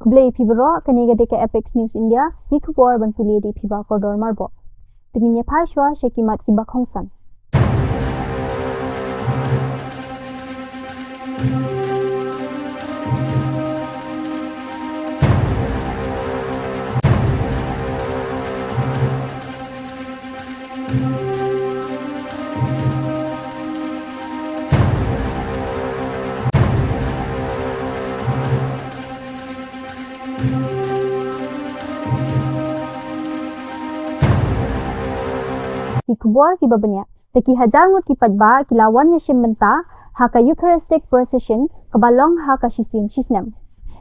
Kublai Pibro, Kanigade Apex News India, Hikubor Banpuli di Piba Kodor Marbo. Tingin Pai Shwa Shekimat Iba Kongsan. Ikubor ki babanya teki hajar ngut ki padba kilawan ya shimbenta haka Eucharistic procession kabalong haka shisin shisnem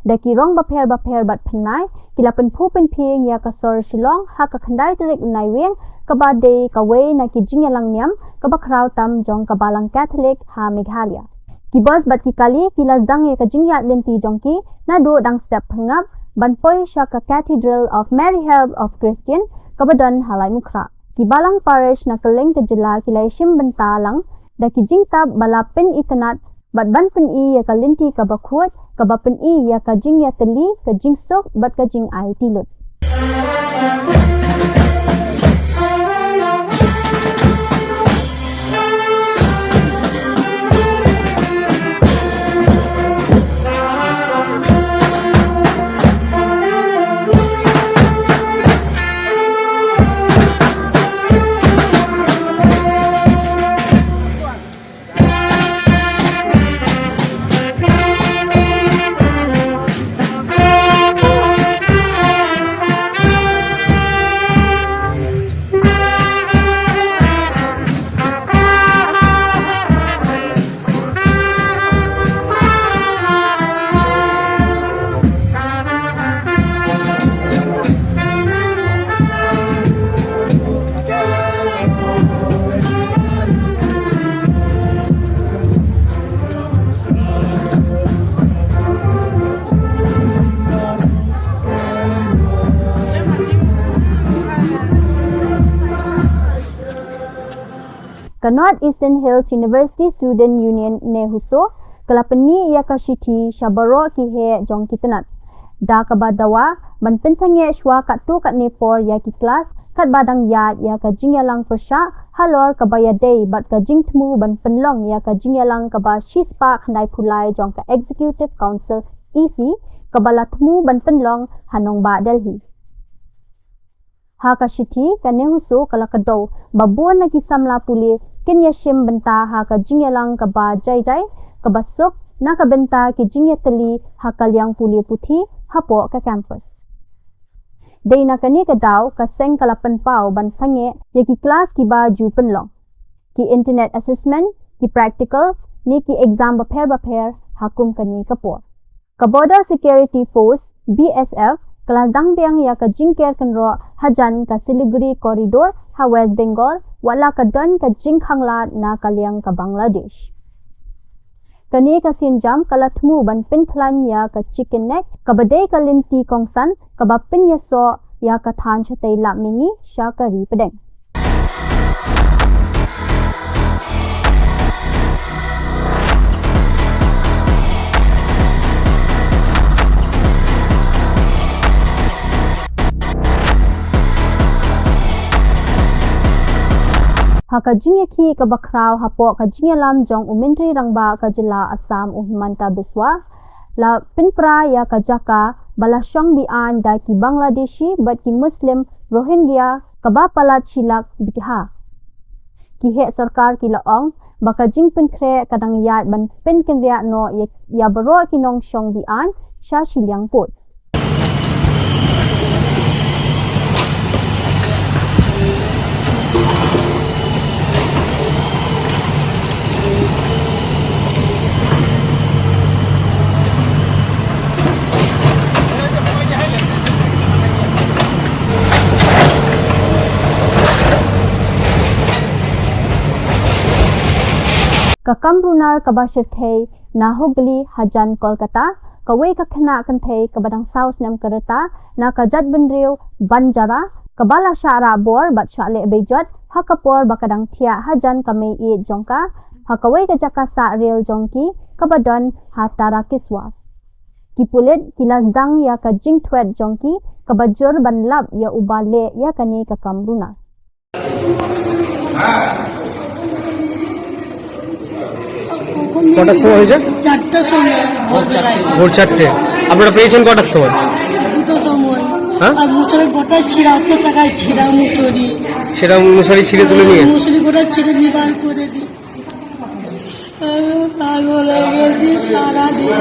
daki rong baper bat penai kila penpu penping ya kasor shilong haka khandai terik unai weng kabade kawe na ki jingyalang niam kabakraw tam jong kabalang Catholic ha Meghalaya kibas bat ki kali kila dang ya ka jingyat lenti jongki na do dang step phangap banpoi shaka Cathedral of Mary Help of Christian kabadon halai mukra Kibalang parish na keleng kejela kilai shim bentalang da kijing tab balapin itanat bat ban pen i ya kalinti kabakuat kabapen i ya kajing ya teli kajing sok bat kajing ai tilut. Ka North Eastern Hills University Student Union ne huso kalapeni ya ka shiti shabaro ki he jong kitenat da ka badawa ban pensangye shwa ka tu kat ne for ya ki class kat badang ya ka jingyalang persha halor ka bayadei bat ka jingtmu ban penlong ya ka jingyalang ka ba shispa khandai phulai jong ka Executive Council EC ka balatmu ban penlong hanong ba Delhi Haka shiti kane huso kalakado babuan na kisamla puli kenya shim benta haka jingyalang ka ba jai ka basok na ka benta ki jingyatali haka liang puli puthi hapo ka campus. Day na kani ka daw ka seng kalapan pao ban sange ki class ki ba ju penlong. Ki internet assessment, ki practicals, ni ki exam baper hakum kani kapor. Ka Border Security Force BSF kelas dang biang ya ka jingker kenro hajan ka Siliguri Corridor ha West Bengal wala ka don ka jingkhangla na kaliang ka Bangladesh. Kani ka sinjam kalatmu ban pinthlan ya ka Chicken Neck ka badai ka linti kongsan ka bapin ya so ya ka than chatay la mingi sya ka ri pedeng. Haka jingya ki ka bakraw hapo ka jingya lam jong umintri rangba ka jila Assam Himanta Biswa la pinpra ya ka jaka balasyong bian da ki Bangladeshi bat ki Muslim Rohingya ka ba palat silak bikha ki he sarkar ki laong baka jing pinkre kadang yat ban pin kinria no ya baro ki nong syong bian sha silyang pot Kakamrunar kabashir thei na hugli hajan Kolkata kawai ka khana kan thei kabadang South nam karata na kajat benriu Banjara kabala syara bor bat syale bejot hakapor bakadang thia hajan kamei e jongka hakawai ka jakasa real jongki kabadon hatara kiswa Kipulit kilas dang ya ka jing twet jongki kabajur banlap ya ubale ya kane ka kamruna. কটার সময় হয়েছে? 4টার সময় ভোর 4টে। আপনারা পেয়েছেন কটার সময়? 2টোর সময়। হ্যাঁ? আর মুসুরি গোটা ছিঁড়া, অত টাকায় ছিঁড়া মুসুরি। সেটা মশারি ছিঁড়ে তুলে নিয়ে মুসুরি গোটা ছিঁড়ে দিয়ে বার করে দিই। পাগল হয়ে গেছি সারাদিন।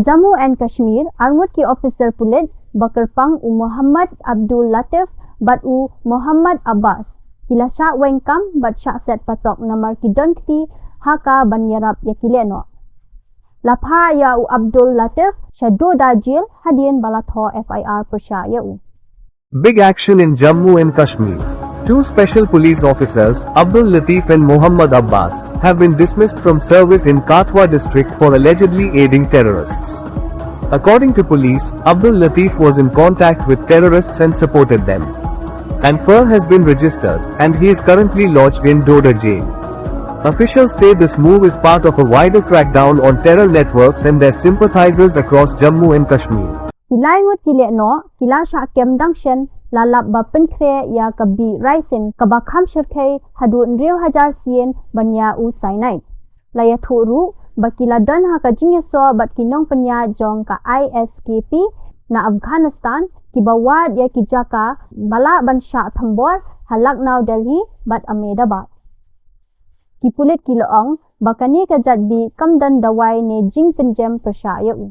Jammu and Kashmir, Armut ki officer pulit Bakarpang u Muhammad Abdul Latif bat u Muhammad Abbas. Kila syak wengkam bat syak set patok namar kidon kti haka banyarap ya kileno. Lapha ya u Abdul Latif syado dajil hadien balatho FIR persya ya u. Big action in Jammu and Kashmir. Two special police officers, Abdul Latif and Muhammad Abbas, have been dismissed from service in Katwa district for allegedly aiding terrorists. According to police, Abdul Latif was in contact with terrorists and supported them. An FIR has been registered and he is currently lodged in Doda jail. Officials say this move is part of a wider crackdown on terror networks and their sympathizers across Jammu and Kashmir. Kila ingut kileno, kila syak kem dangshen lalap bapen kre ya kabi raisin kabakham shirkai hadun riu hajar sien banya u sainai. Laya thuru bakila dan ha ka jingyeso bat kinong penya jong ka ISKP na Afghanistan ki bawad ya ki Jaka bala ban syak thambor halak now Delhi bat Ahmedabad. Ki pulit ki loong bakani ka jadbi kamdan dawai ne jing penjem persya ya u.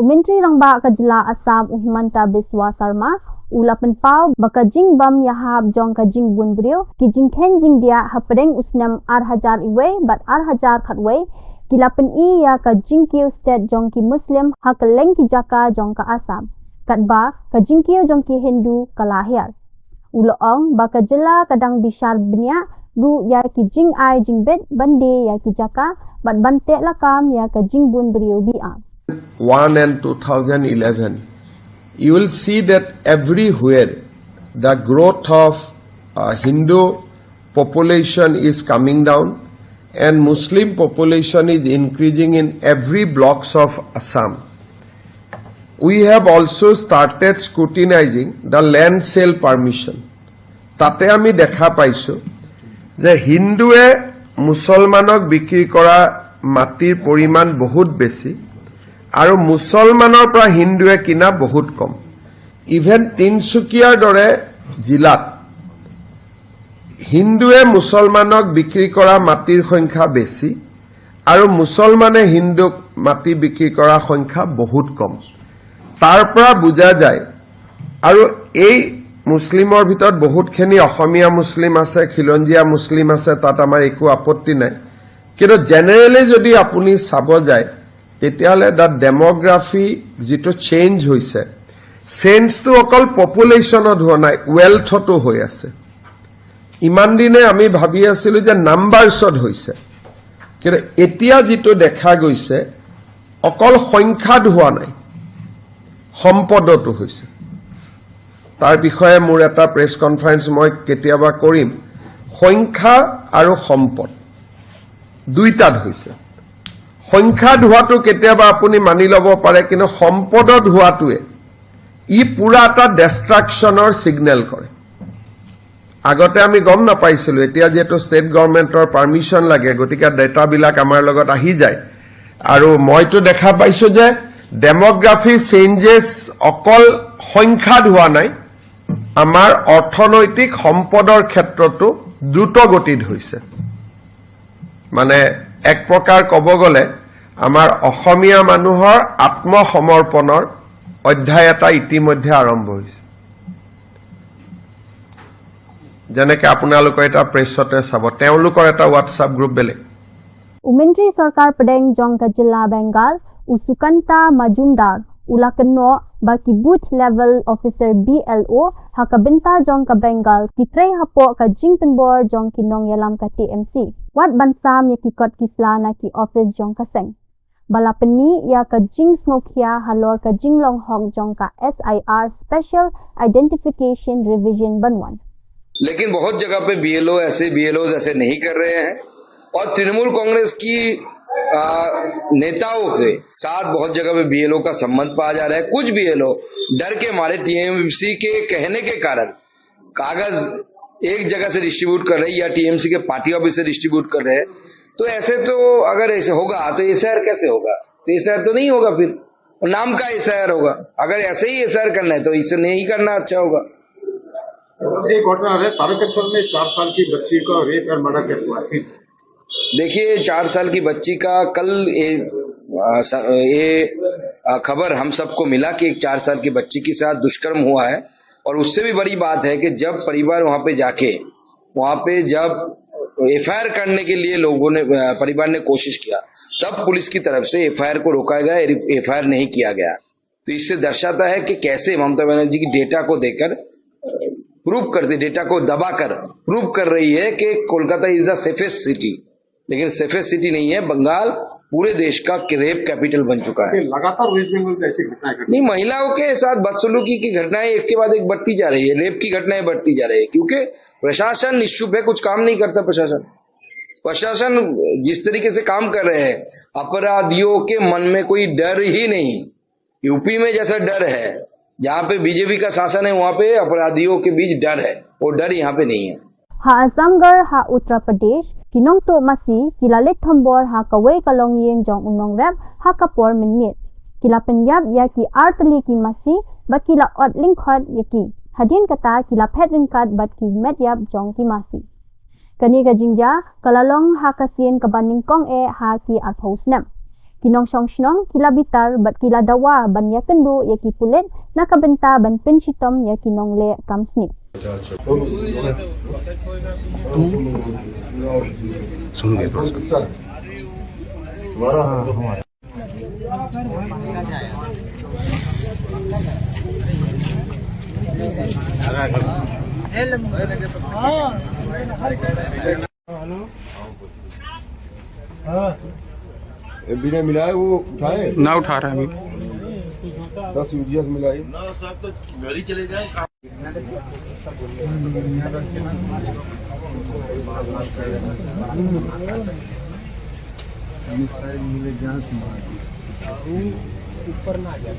Menteri Rangba Kajla Assam Himanta Biswa Sarma ulapan pau baka jing bam yahab jong ka jing bun brio ki jing ken jing dia hapdeng usnam ar hajar iwe bat ar hajar khatwe kilapan I ya ka jing kiu state jong ki muslim hakaleng ki Jaka jong ka Assam katba ka jing kiu jong ki Hindu kalahir uloong baka jela kadang bishar benya ru ya ki jing ai jing bet bande ya ki Jaka bat bante lakam ya ka jing bun brio biam 1 and 2011, you will see that everywhere the growth of Hindu population is coming down and Muslim population is increasing in every blocks of Assam. We have also started scrutinizing the land sale permission. Tate ami dekha paisu je Hindue Musalmanok bikri kora matir poriman bahut beshi আৰু মুছলমানৰ পৰা হিন্দুৱে কিনা বহুত কম ইভেন তিনসুকিয়াৰ দৰে জিলাত হিন্দুৱে মুছলমানক বিক্ৰী কৰা মাটিৰ সংখ্যা বেছি আৰু মুছলমানে হিন্দুক মাটি বিক্ৰী কৰা সংখ্যা বহুত কম তাৰ পৰা বুজা যায় আৰু এই মুছলিমৰ ভিতৰত বহুতখিনি অসমীয়া মুছলিম আছে খিলঞ্জিয়া মুছলিম আছে তাত আমাৰ একো আপত্তি নাই কিন্তু জেনেৰেলি যদি আপুনি চাব যায় তেতিয়ালে দা ডেমোগ্ৰাফি যেটো চেঞ্জ হৈছে চেঞ্জটো অকল পপুলেশ্যনত হোৱা নাই ৱেলথটো হৈ আছে ইমান দিনে আমি ভাবি আছিলো যে নাম্বাৰছত হৈছে কিন্তু এতিয়া যেটো দেখা গৈছে অকল সংখ্যাত হোৱা নাই সম্পদটো হৈছে তাৰ বিষয়ে মোৰ এটা প্ৰেছ কনফাৰেন্স মই কেতিয়াবা কৰিম। সংখ্যা আৰু সম্পদ দুইটাত হৈছে। সংখ্যাত হোৱাটো কেতিয়াবা আপুনি মানি ল'ব পাৰে, কিন্তু সম্পদত হোৱাটোৱে ই পুৰা এটা ডেষ্ট্ৰাকশ্যনৰ ছিগনেল কৰে। আগতে আমি গম নাপাইছিলো, এতিয়া যিহেতু ষ্টেট গভৰ্ণমেণ্টৰ পাৰ্মিশ্যন লাগে, গতিকে ডেটাবিলাক আমাৰ লগত আহি যায়। আৰু মইতো দেখা পাইছো যে ডেমোগ্ৰাফি চেঞ্জেছ অকল সংখ্যাত হোৱা নাই, আমাৰ অৰ্থনৈতিক সম্পদৰ ক্ষেত্ৰতো দ্ৰুত গতিত হৈছে। মানে এক প্ৰকাৰ ক'ব গ'লে আমাৰ অসমীয়া মানুহৰ আত্মসমৰ্পণৰ অধ্যায় এটা ইতিমধ্যে আৰম্ভ হৈছে। যেনেকে আপোনালোকৰ এটা প্ৰেছতে চাব, তেওঁলোকৰ এটা হোৱাটছআপ গ্ৰুপ বেলেগ। Umentri Sarkar Pedeng Jongka Jilla Bengal, Usukanta Majumdar, Ulakeno baki booth level officer BLO, Hakabenta Jongka Bengal, Kitrei Hapo ka Jingpenbor Jong Kinong Yalam ka TMC. Wat bansam ya kikot kisla na ki office Jongka Seng. Balapeni ya ka Jing Smokia halor ka Jinglong Hong Jongka SIR Special Identification Revision Banwan. लेकिन बहुत जगह पे बीएलओ ऐसे नहीं कर रहे हैं और तृणमूल कांग्रेस की नेताओं के साथ बहुत जगह पे बीएलओ का संबंध पाया जा रहा है। कुछ बीएलओ डर के मारे टीएमसी के कहने के कारण कागज एक जगह से डिस्ट्रीब्यूट कर रहे हैं या टीएमसी के पार्टी ऑफिस से डिस्ट्रीब्यूट कर रहे हैं। तो ऐसे तो अगर ऐसे होगा तो एसआईआर कैसे होगा? तो एसआईआर तो नहीं होगा, फिर नाम का एसआईआर होगा। अगर ऐसे ही एसआईआर करना है तो इसे नहीं करना अच्छा होगा। एक घटना है तारकेश्वर में 4 साल की बच्ची का रेप और मर्डर केस हुआ है। देखिए 4 साल की बच्ची का कल ये खबर हम सबको मिला कि एक 4 साल की बच्ची के साथ दुष्कर्म हुआ है। और उससे भी बड़ी बात है कि जब परिवार वहां पे जाके जब एफआईआर करने के लिए लोगों ने परिवार ने कोशिश किया, तब पुलिस की तरफ से एफआईआर को रोका गया, एफआईआर नहीं किया गया। तो इससे दर्शाता है कि कैसे ममता बनर्जी की डेटा को देकर प्रूव करती, डेटा को दबाकर प्रूव कर रही है कि Kolkata is the safest city, लेकिन सेफेस्ट सिटी नहीं है। बंगाल पूरे देश का रेप कैपिटल बन चुका है। लगातार वेस्ट बंगाल में ऐसी घटनाएं नहीं, महिलाओं के साथ बदसलूकी की घटनाएं एक के बाद एक बढ़ती जा रही है, रेप की घटनाएं बढ़ती जा रही है, क्योंकि प्रशासन निश्चुप है, कुछ काम नहीं करता। प्रशासन जिस तरीके से काम कर रहे हैं, अपराधियों के मन में कोई डर ही नहीं। यूपी में जैसा डर है, जहाँ पे बीजेपी का शासन है, वहाँ पे अपराधियों के बीच डर है, वो डर यहाँ पे नहीं है। Ha Azamgar ha Uttar Pradesh, Kinong to Masi, Kilalit Thambor ha Kawai Kalong Yeng Jong Unong Rap, ha Kapor Minmit. Kila Penyap ya ki Artali ki Masi, bat kila Ot Linkhot ya ki. Hadin kata kila Pet Rinkat bat ki Medyap Jong ki Masi. Kaniga Jingja, Kalalong ha Kasien Kabaning Kong ha ki Arthosnam. Kinong Shong Shnong, kila Bitar bat kila Dawa ban ya Kendu ya ki Pulit, nakabenta ban Pinshitom ya Kinong Le Kamsni. बिना मिलाए वो उठाए ना उठा रहा है अभी 10 यूजिया मिलाई घर ही चले जाए। ऊपर ना जाए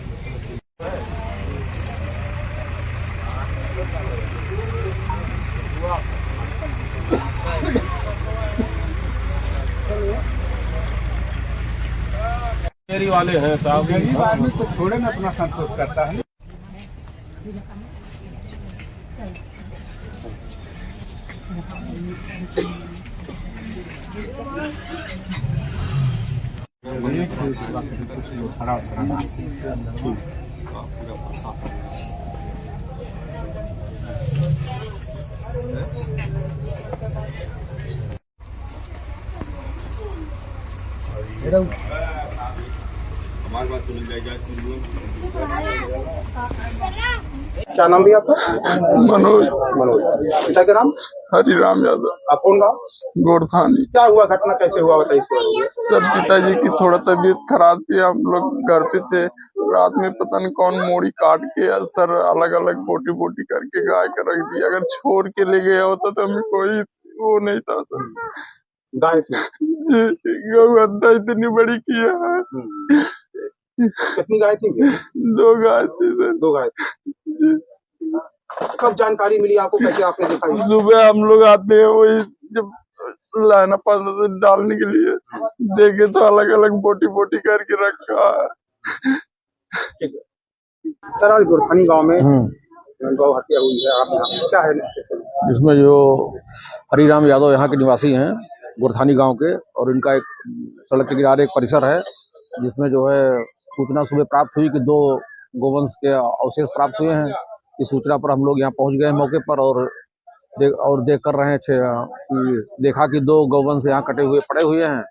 मेरी वाले हैं साहब, गरीब आदमी को छोड़े ना अपना संतोष करता है। हमारे पास तो मिल जाएगा। क्या नाम भी आपका? मनोज पिता का नाम? हरिराम यादव। आप कौन गाँव? गोरथानी। क्या हुआ, घटना कैसे हुआ बताइए इसके बारे में। सर पिताजी की थोड़ा तबीयत खराब थी, हम लोग घर पे थे, रात में पता नहीं कौन मोड़ी काट के या सर अलग अलग बोटी बोटी करके गाय का रख दिया। अगर छोड़ के ले गया होता तो हमें कोई वो नहीं था सर। गाय थी? जी गौ हत्या इतनी बड़ी किया है। कितनी गाय थी? 2 गाय थी सर। 2 गाय थी। जी कब जानकारी मिली आपको, कैसे आपने देखा? सुबह हम लोग आते हैं, वही जब लाना पड़ता था डालने के लिए, देखे तो अलग अलग बोटी बोटी करके रखा है। सर, आज गुरखानी गांव में गौ हत्या हुई है, आप यहाँ क्या है? इसमें जो हरिराम यादव यहाँ के निवासी हैं, गुरथानी गांव के, और इनका एक सड़क के किनारे एक परिसर है जिसमें जो है सूचना सुबह प्राप्त हुई कि 2 गोवंश के अवशेष प्राप्त हुए हैं। इस सूचना पर हम लोग यहाँ पहुँच गए मौके पर और देख कर रहे हैं कि देखा कि 2 गौवंश यहाँ कटे हुए पड़े हुए हैं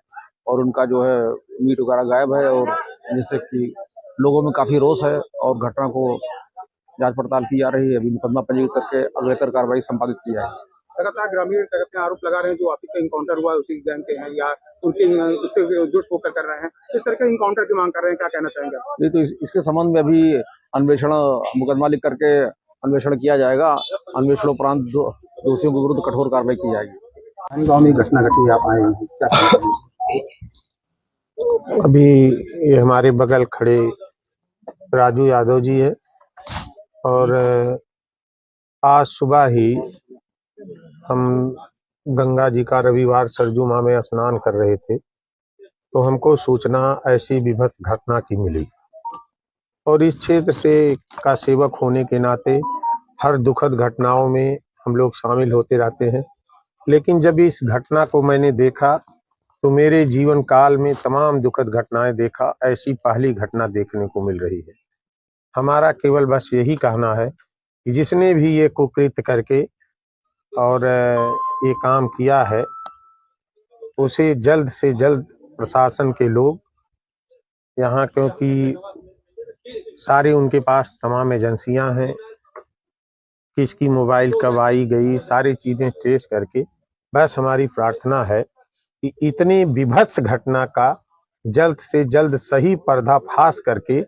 और उनका जो है मीट वगैरह गायब है, और जिससे कि लोगों में काफी रोष है और घटना को जांच पड़ताल की जा रही है। अभी मुकदमा पंजीकृत करके अग्रेतर कार्रवाई संपादित की जाए। लगातार ग्रामीण आरोप लगा रहे हैं जो आपका इनकाउंटर हुआ उसी गैंग के हैं या उनके उससे जुड़ होकर कर रहे हैं, इस तरह के इनकाउंटर की मांग कर रहे हैं, क्या कहना चाहेंगे? नहीं तो इसके संबंध में अभी अन्वेषण मुकदमा लिख करके अन्वेषण किया जाएगा। अन्वेषणोपरांत दोषियों के विरुद्ध कठोर कार्रवाई की जाएगी। गाँव में घटना घटी, आप आए हैं, क्या? अभी ये हमारे बगल खड़े राजू यादव जी है और आज सुबह ही हम गंगा जी का रविवार सरजू माह में स्नान कर रहे थे तो हमको सूचना ऐसी विभत्स घटना की मिली और इस क्षेत्र से का सेवक होने के नाते हर दुखद घटनाओं में हम लोग शामिल होते रहते हैं। लेकिन जब इस घटना को मैंने देखा तो मेरे जीवन काल में तमाम दुखद घटनाएं देखा, ऐसी पहली घटना देखने को मिल रही है। हमारा केवल बस यही कहना है कि जिसने भी ये कुकृत्य करके और ये काम किया है उसे जल्द से जल्द प्रशासन के लोग यहाँ, क्योंकि सारे उनके पास तमाम एजेंसियां हैं, किसकी मोबाइल कब आई गई सारी चीजें ट्रेस करके, बस हमारी प्रार्थना है कि इतनी विभत्स घटना का जल्द से जल्द सही पर्दाफाश करके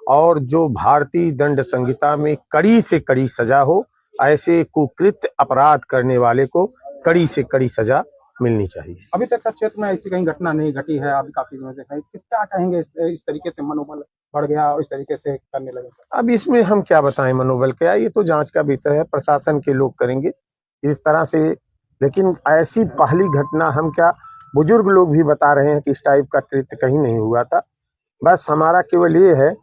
और जो भारतीय दंड संहिता में कड़ी से कड़ी सजा हो, ऐसे कुकृत्य अपराध करने वाले को कड़ी से कड़ी सजा मिलनी चाहिए। अभी तक का क्षेत्र में ऐसी कहीं घटना नहीं घटी है, अभी काफी दिनों से है, क्या कहेंगे? इस तरीके से मनोबल बढ़ गया और इस तरीके से करने लगे। अब इसमें हम क्या बताएं मनोबल क्या, ये तो जांच का विषय है, प्रशासन के लोग करेंगे इस तरह से। लेकिन ऐसी पहली घटना, हम क्या बुजुर्ग लोग भी बता रहे हैं कि इस टाइप का कृत्य कहीं नहीं हुआ था। बस हमारा केवल ये है,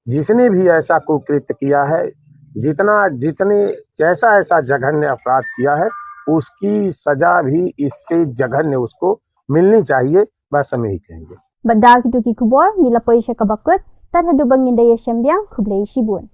जिसने भी ऐसा कुकृत्य किया है, जितने जैसा ऐसा जघन्य अपराध किया है, उसकी सजा भी इससे जघन्य उसको मिलनी चाहिए, बस हम यही कहेंगे। Benda gitu ki kubor nila poisha kabakut tan hadu bangin daya sembiang kublai shibun.